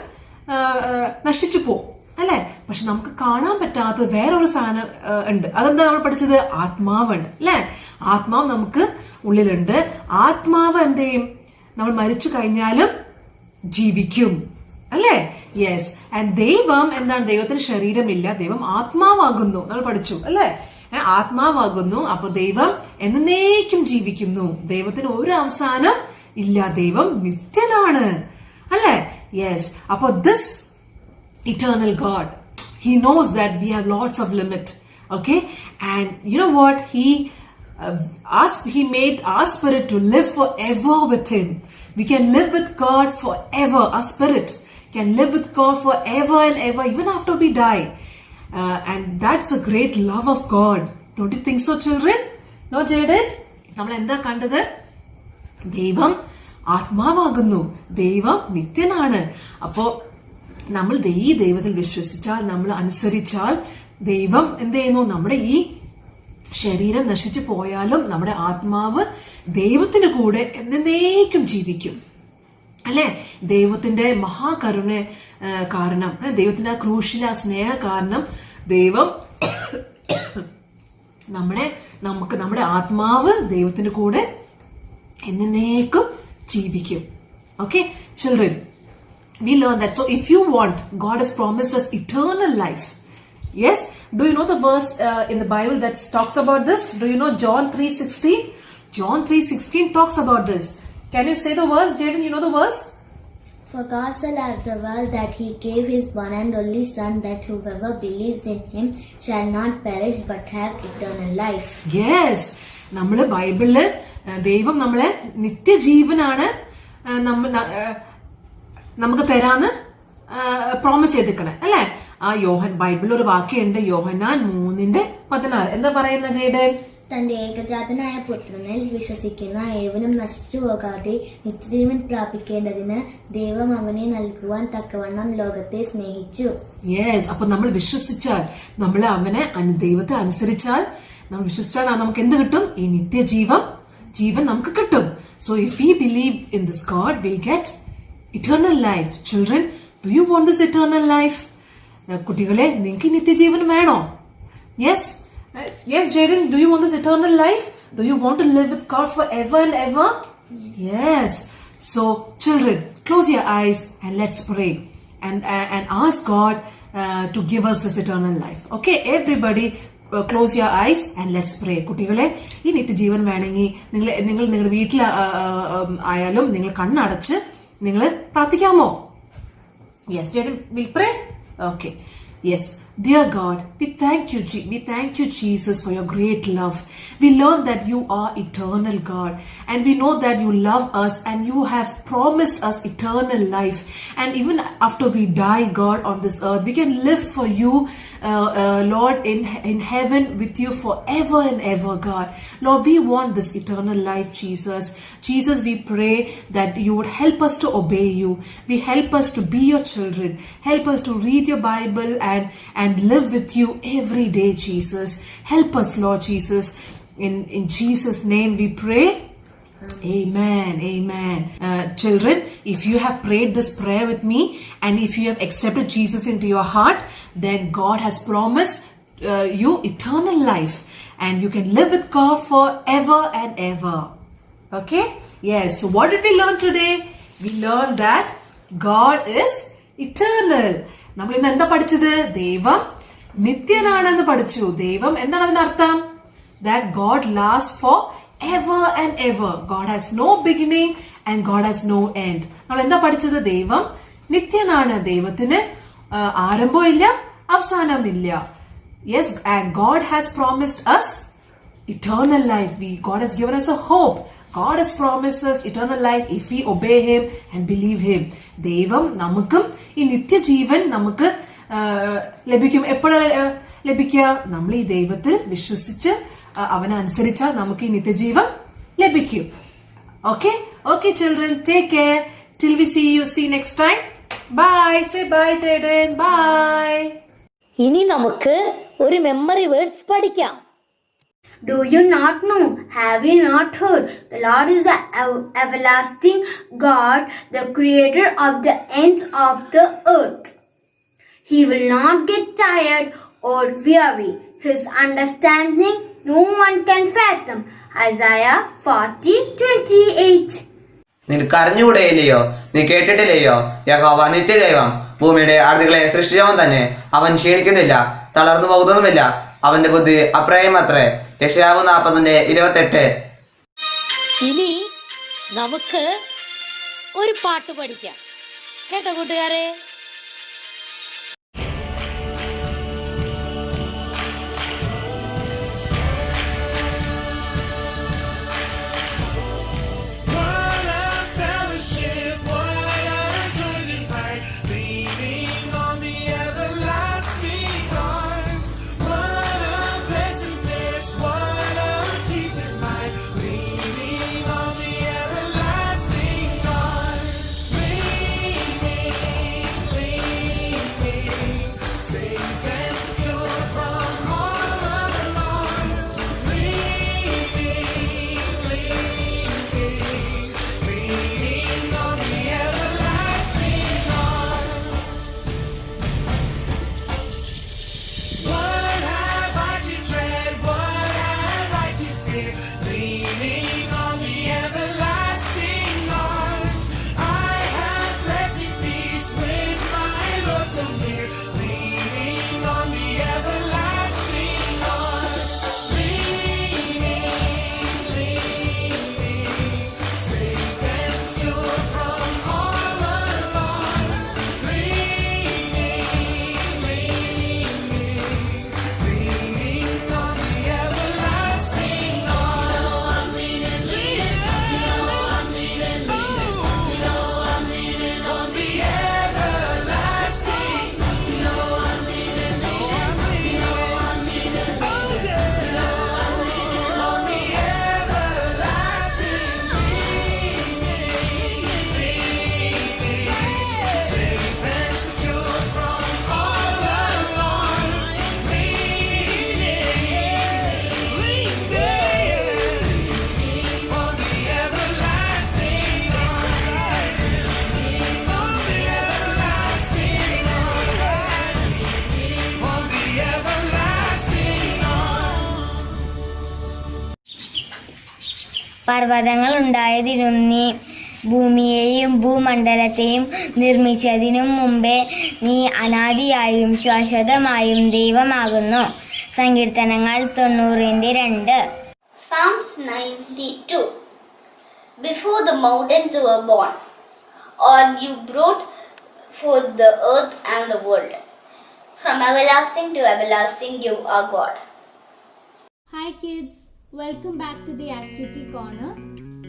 നശിച്ചു പോകും അല്ലെ. പക്ഷെ നമുക്ക് കാണാൻ പറ്റാത്ത വേറൊരു സാധനം ഉണ്ട്. അതെന്താ നമ്മൾ പഠിച്ചത്? ആത്മാവുണ്ട് അല്ലെ. ആത്മാവ് നമുക്ക് ഉള്ളിലുണ്ട്. ആത്മാവ് എന്ത് ചെയ്യും? നമ്മൾ മരിച്ചു കഴിഞ്ഞാലും ജീവിക്കും അല്ലേ. യെസ്. ആൻഡ് ദൈവം എന്താണ്? ദൈവത്തിന് ശരീരമില്ല, ദൈവം ആത്മാവാകുന്നു. നമ്മൾ പഠിച്ചു അല്ലേ. ആത്മാവാകുന്നു. അപ്പൊ ദൈവം എന്നേക്കും ജീവിക്കുന്നു. ദൈവത്തിന് ഒരു അവസാനം ഇല്ല. ദൈവം നിത്യനാണ് അല്ലേ. യെസ്. അപ്പൊ this eternal God, he knows that we have lots of limit. Okay, and you know what? He made our spirit to live forever with him. We can live with God forever. Our spirit can live with God forever and ever, even after we die. And that's a great love of God. Don't you think so, children? No, Jaden? നമ്മൾ എന്താ കണ്ടത്? ദൈവം ആത്മാവാകുന്നു, ദൈവം നിത്യനാണ്. അപ്പോ നമ്മൾ ഈ ദൈവത്തിൽ വിശ്വസിച്ചാൽ, നമ്മൾ അനുസരിച്ചാൽ, ദൈവം എന്ത് ചെയ്യുന്നു? നമ്മുടെ ഈ ശരീരം നശിച്ചു പോയാലും നമ്മുടെ ആത്മാവ് ദൈവത്തിന് കൂടെ എന്നേക്കും ജീവിക്കും അല്ലെ. ദൈവത്തിന്റെ മഹാകരുണ കാരണം, ദൈവത്തിന്റെ ആ ക്രൂശിലെ ആ സ്നേഹ കാരണം ദൈവം നമ്മുടെ ആത്മാവ് ദൈവത്തിന്റെ കൂടെ എന്നേക്കും ജീവിക്കും. Okay children, we learn that. So if you want, God has promised us eternal life. Yes, do you know the verse in the Bible that talks about this? Do you know John 3:16? John 3:16 talks about this. Can you say the verse, Jaden? You know the verse? For God so loved the world that he gave his one and only Son, that whoever believes in him shall not perish but have eternal life. Yes, നമ്മള് ബൈബിളില് ദൈവം നമ്മളെ നിത്യജീവനാണ് നമുക്ക് തരാന്ന് promise ചെയ്തിരിക്കണേ അല്ലെ. ആ ബൈബിളിൽ ഒരു വാക്യമുണ്ട്, യോഹന്നാൻ 3:16. എന്താ പറയുന്ന ജയ്ഡൻ? തന്റെ ഏകജാതനായ പുത്രനിൽ വിശ്വസിക്കുന്ന ഏവനും നശിച്ചു പോകാതെ നിത്യജീവൻ പ്രാപിക്കേണ്ടതിന് ദൈവം അവനെ നൽകുവാൻ തക്കവണ്ണം ലോകത്തെ സ്നേഹിച്ചു. യെസ്. അപ്പൊ നമ്മൾ വിശ്വസിച്ചാൽ, നമ്മൾ ദൈവത്തെ അനുസരിച്ചാൽ, നമ്മൾ വിശ്വസിച്ചാൽ നമുക്ക് എന്ത് കിട്ടും? ഈ ജീവൻ നമുക്ക് കിട്ടും. So if we believe in this God, will get eternal life. Children, do you want this eternal life? കുട്ടികളെ, നിങ്ങൾക്ക് നിത്യജീവൻ വേണോ? Yes. Yes Jaden, do you want this eternal life? Do you want to live with God forever and ever? Yes. So children, close your eyes and let's pray and ask God to give us this eternal life. Okay, everybody close your eyes and let's pray. കുട്ടികളെ, ഈ നിത്യജീവൻ വേണമെങ്കിൽ നിങ്ങൾ നിങ്ങളുടെ വീട്ടിൽ ആയാലും നിങ്ങൾ കണ്ണടച്ച് നിങ്ങൾ പ്രാർത്ഥിക്കാമോ? Yes, Jaden, we'll pray. Okay. Yes. Dear God, we thank you, Jesus, for your great love. We learn that you are eternal God, and we know that you love us and you have promised us eternal life. And even after we die, God, on this earth, we can live for you, Lord, in heaven with you forever and ever, God. Lord, we want this eternal life, Jesus. Jesus, we pray that you would help us to obey you. We help us to be your children. Help us to read your Bible and live with you every day, Jesus. Help us, Lord Jesus. In Jesus' name we pray. Amen. Amen. Children, if you have prayed this prayer with me and if you have accepted Jesus into your heart, then God has promised you eternal life and you can live with God forever and ever. Okay? Yes. So what did we learn today? We learned that God is eternal. നമ്മൾ ഇന്ന് എന്താ പഠിച്ചത്? ദൈവം നിത്യനാണെന്ന് പഠിച്ചു. ദൈവം എന്താണ് അതിന്റെ അർത്ഥം? That God lasts forever and ever. God has no beginning and God has no end. നമ്മൾ എന്താ പഠിച്ചത്? ദൈവം നിത്യനാണ്. ദൈവത്തിന് ആരംഭമില്ല, അവസാനമില്ല. Yes, and God has promised us eternal life. God has given us a hope. God has promised us eternal life if we obey him and believe him. ദൈവം നമുക്കും ഈ നിത്യജീവൻ നമുക്ക് ലഭിക്കും. എപ്പോഴാണ് ലഭിക്കുക? നമ്മൾ ഈ ദൈവത്തിൽ വിശ്വസിച്ച് അവനെ അനുസരിച്ചാൽ നമുക്ക് ഈ നിത്യജീവൻ ലഭിക്കും. Okay? Okay, children, take care. Till we see you next time. Bye. Say bye, Jaden. Bye. ഇനി നമുക്ക് ഒരു മെമ്മറി വേർഡ്സ് പഠിക്കാം. Do you not know? Have you not heard? The Lord is the everlasting God, the creator of the ends of the earth. He will not get tired or weary. His understanding no one can fathom. Isaiah 40:28. നിനക്ക് അറിഞ്ഞുകൂടെയില്ലയോ? നീ കേട്ടിട്ടില്ലയോ? യഹോവ നിത്യദൈവം, ഭൂമിയുടെ ആർദികളെ സൃഷ്ടിച്ചവൻ തന്നെ. അവൻ ക്ഷീണിക്കുന്നില്ല, തളർന്നു പോകുന്നതുമില്ല. അവന്റെ ബുദ്ധി അപ്രായമത്രേ. യെശയ്യാവ് 40:28. ഇനി നമുക്ക് ഒരു പാട്ട് പഠിക്കാം. കേട്ടോ കൂട്ടുകാരെ? പർവ്വതങ്ങൾ ഉണ്ടായതിനും നീ ഭൂമിയെയും ഭൂമണ്ഡലത്തെയും നിർമ്മിച്ചതിനും മുമ്പേ നീ അനാദിയായും ശാശ്വതമായും ദൈവമാകുന്നു. സങ്കീർത്തനങ്ങൾ 90:2. Psalms 92. Before the mountains were born, or you brought forth the earth and the world. From everlasting to everlasting you are God. Hi kids, welcome back to the activity corner.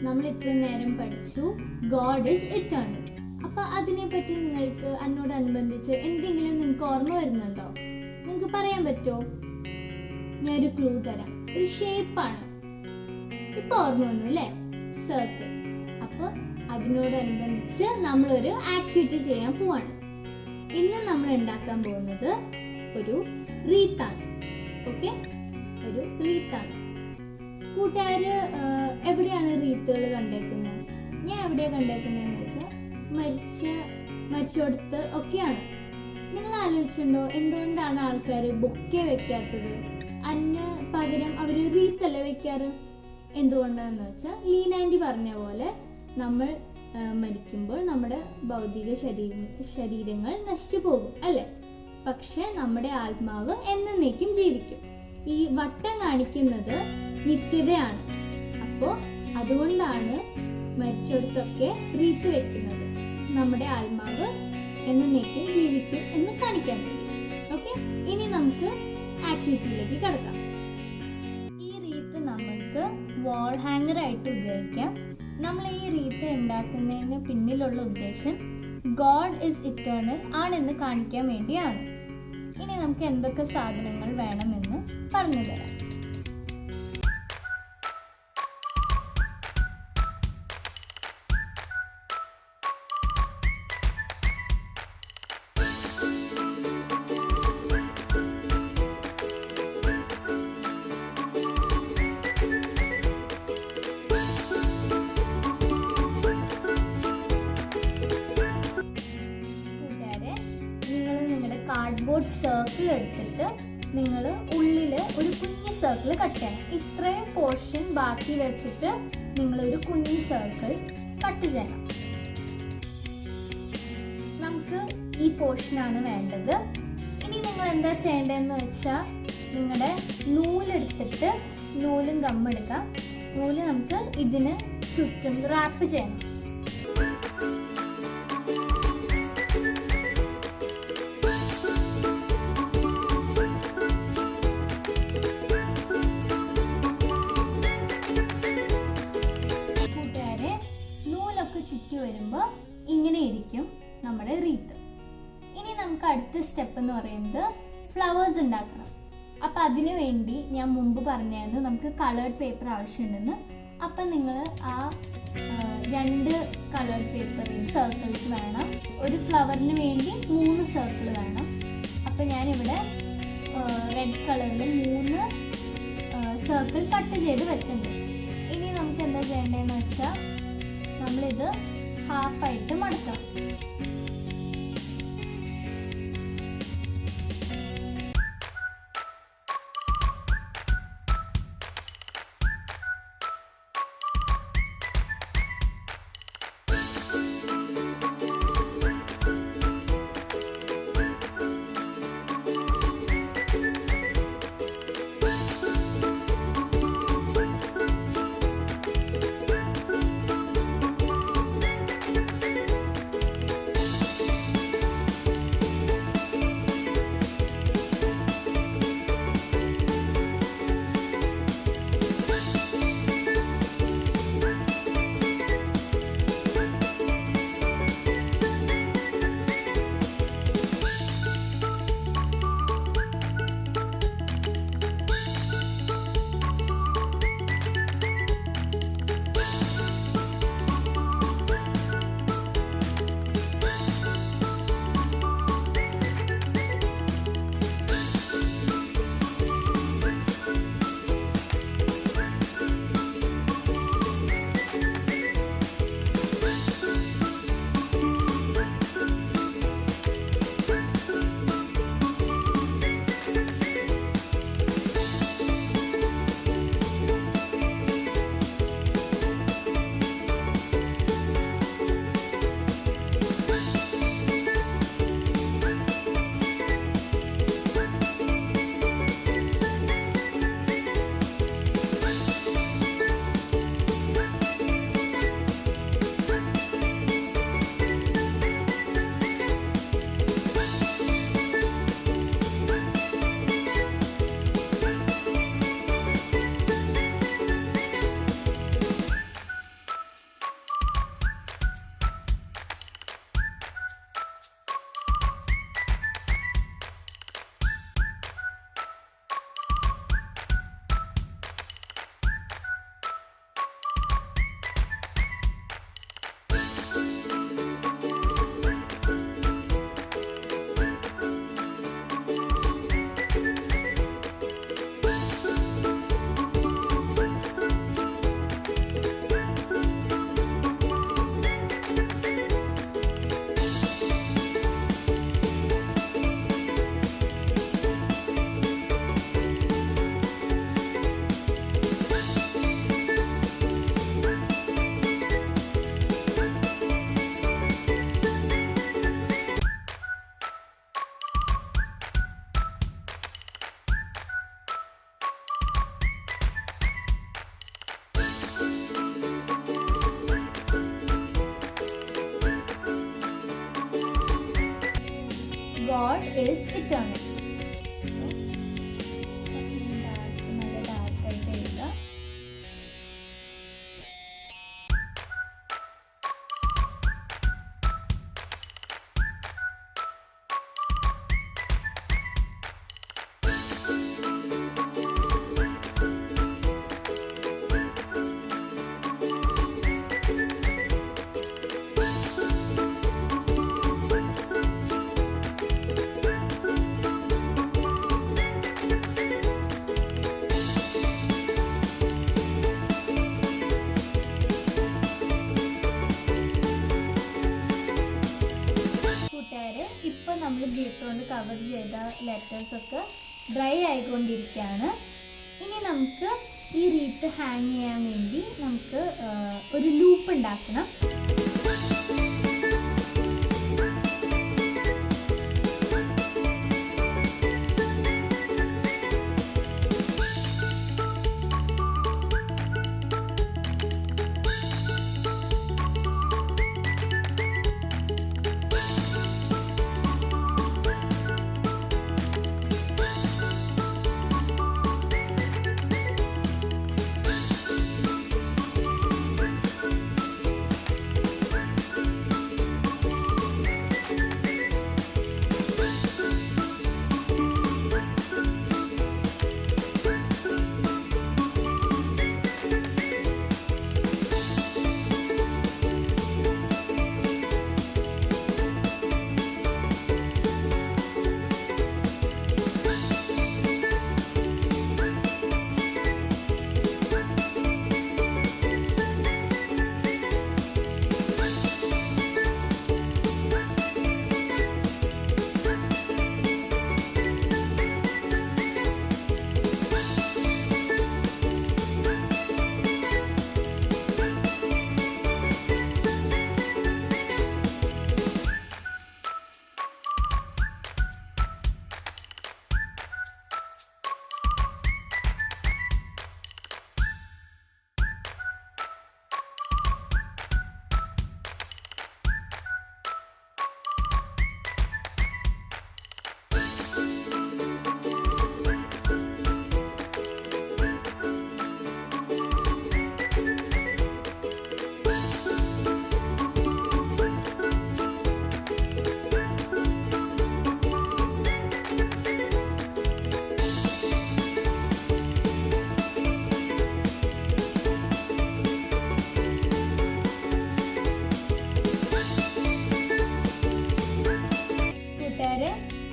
നമ്മൾ ഇത്രയും നേരം പഠിച്ചു ഗോഡ് ഈസ് ഇറ്റേണൽ. അപ്പൊ അതിനെപ്പറ്റി നിങ്ങൾക്ക് അതിനോടനുബന്ധിച്ച് എന്തെങ്കിലും നിങ്ങൾക്ക് ഓർമ്മ വരുന്നുണ്ടോ? നിങ്ങൾക്ക് പറയാൻ പറ്റുമോ? ഞാനൊരു ക്ലൂ തരാം. ഒരു ഷേപ്പാണ്. ഇപ്പൊ ഓർമ്മ വന്നു അല്ലേ? സർക്കിൾ. അപ്പൊ അതിനോടനുബന്ധിച്ച് നമ്മളൊരു ആക്ടിവിറ്റി ചെയ്യാൻ പോവാണ്. ഇന്ന് നമ്മൾ ഉണ്ടാക്കാൻ പോകുന്നത് ഒരു റീത്താണ്. ഓക്കെ, ഒരു റീത്താണ്. കൂട്ടുകാര് എവിടെയാണ് റീത്തുകൾ കണ്ടേക്കുന്നത്? ഞാൻ എവിടെയാണ് കണ്ടേക്കുന്നതെന്ന് വെച്ചാൽ മരിച്ചോടത്ത് ഒക്കെയാണ്. നിങ്ങൾ ആലോചിച്ചിട്ടുണ്ടോ എന്തുകൊണ്ടാണ് ആൾക്കാർ ബൊക്കെ വെക്കാത്തത്? അതിന് പകരം അവർ റീത്തല്ലേ വെക്കാറ്? എന്തുകൊണ്ടാണെന്ന് വെച്ചാൽ ലീന ആൻറ്റി പറഞ്ഞ പോലെ നമ്മൾ മരിക്കുമ്പോൾ നമ്മുടെ ഭൗതിക ശരീരങ്ങൾ നശിച്ചു പോകും അല്ലേ? പക്ഷെ നമ്മുടെ ആത്മാവ് എന്നേക്കും ജീവിക്കും. ഈ വട്ടം കാണിക്കുന്നത് നിത്യതയാണ്. അപ്പോൾ അതുകൊണ്ടാണ് മരിച്ചിടത്തൊക്കെ റീത്ത് വെക്കുന്നത്. നമ്മുടെ ആത്മാവ് എന്നേക്കും ജീവിക്കും എന്ന് കാണിക്കാൻ വേണ്ടി. ഓക്കെ, ഇനി നമുക്ക് ആക്ടിവിറ്റിയിലേക്ക് കടക്കാം. ഈ റീത്ത് നമ്മൾക്ക് വാൾ ഹാങ്ങർ ആയിട്ട് ഉപയോഗിക്കാം. നമ്മൾ ഈ റീത്ത് ഉണ്ടാക്കുന്നതിന് പിന്നിലുള്ള ഉദ്ദേശം ഗോഡ് ഈസ് ഇറ്റേണൽ ആണെന്ന് കാണിക്കാൻ വേണ്ടിയാണ്. ഇനി നമുക്ക് എന്തൊക്കെ സാധനങ്ങൾ വേണമെന്ന് പറഞ്ഞു തരാം. കാർഡ്ബോർഡ് സർക്കിൾ എടുത്തിട്ട് നിങ്ങൾ ഉള്ളിൽ ഒരു കുഞ്ഞു സർക്കിൾ കട്ട് ചെയ്യണം. ഇത്രയും പോർഷൻ ബാക്കി വെച്ചിട്ട് നിങ്ങളൊരു കുഞ്ഞു സർക്കിൾ കട്ട് ചെയ്യണം. നമുക്ക് ഈ പോർഷനാണ് വേണ്ടത്. ഇനി നിങ്ങൾ എന്താ ചെയ്യേണ്ടതെന്ന് വെച്ചാൽ നിങ്ങളുടെ നൂലെടുത്തിട്ട് നൂലും ഗമ്മെടുക്കുക. നൂല് നമുക്ക് ഇതിന് ചുറ്റും റാപ്പ് ചെയ്യണം. കൂട്ടുകാരെ, നൂലൊക്കെ ചുറ്റി വരുമ്പോൾ ഇങ്ങനെ ഇരിക്കും നമ്മുടെ റീത്ത്. ഇനി നമുക്ക് അടുത്ത സ്റ്റെപ്പ് എന്ന് പറയുന്നത് ഫ്ലവേഴ്സ് ഉണ്ടാക്കണം. അപ്പം അതിനു വേണ്ടി ഞാൻ മുമ്പ് പറഞ്ഞായിരുന്നു നമുക്ക് കളേർഡ് പേപ്പർ ആവശ്യമുണ്ടെന്ന്. അപ്പം നിങ്ങൾ ആ 2 കളേർഡ് പേപ്പറിൽ സർക്കിൾസ് വേണം. ഒരു ഫ്ലവറിന് വേണ്ടി 3 സർക്കിൾ വേണം. അപ്പം ഞാനിവിടെ റെഡ് കളറിൽ 3 സർക്കിൾ കട്ട് ചെയ്ത് വെച്ചിട്ടുണ്ട്. ഇനി നമുക്ക് എന്താ ചെയ്യേണ്ടതെന്ന് വെച്ചാൽ നമ്മളിത് ഹാഫായിട്ട് മടക്കണം. God is eternal. നല്ല ഡാർക്കായിട്ട് എഴുതുക. നമ്മൾ ഗ്ലിറ്റർ കൊണ്ട് കവർ ചെയ്ത ലെറ്റേഴ്സൊക്കെ ഡ്രൈ ആയിക്കൊണ്ടിരിക്കുകയാണ്. ഇനി നമുക്ക് ഈ റീത്ത് ഹാങ് ചെയ്യാൻ വേണ്ടി നമുക്ക് ഒരു ലൂപ്പ് ഉണ്ടാക്കണം.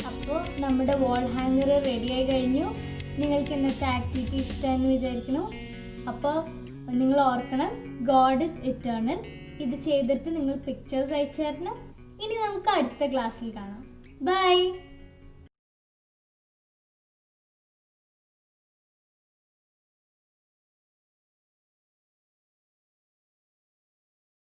അപ്പോൾ നമ്മുടെ വാൾ ഹാങ്ങർ റെഡിയായി കഴിഞ്ഞു. നിങ്ങൾക്ക് ഇന്നത്തെ ആക്ടിവിറ്റി ഇഷ്ടമെന്ന് വിചാരിക്കുന്നു. അപ്പോൾ നിങ്ങൾ ഓർക്കണം, ഗോഡ് ഇസ് ഇറ്റേണൽ. ഇത് ചെയ്തിട്ട് നിങ്ങൾ പിക്ചേഴ്സ് അയച്ചു തരണം. ഇനി നമുക്ക് അടുത്ത ക്ലാസ്സിൽ കാണാം. ബൈ.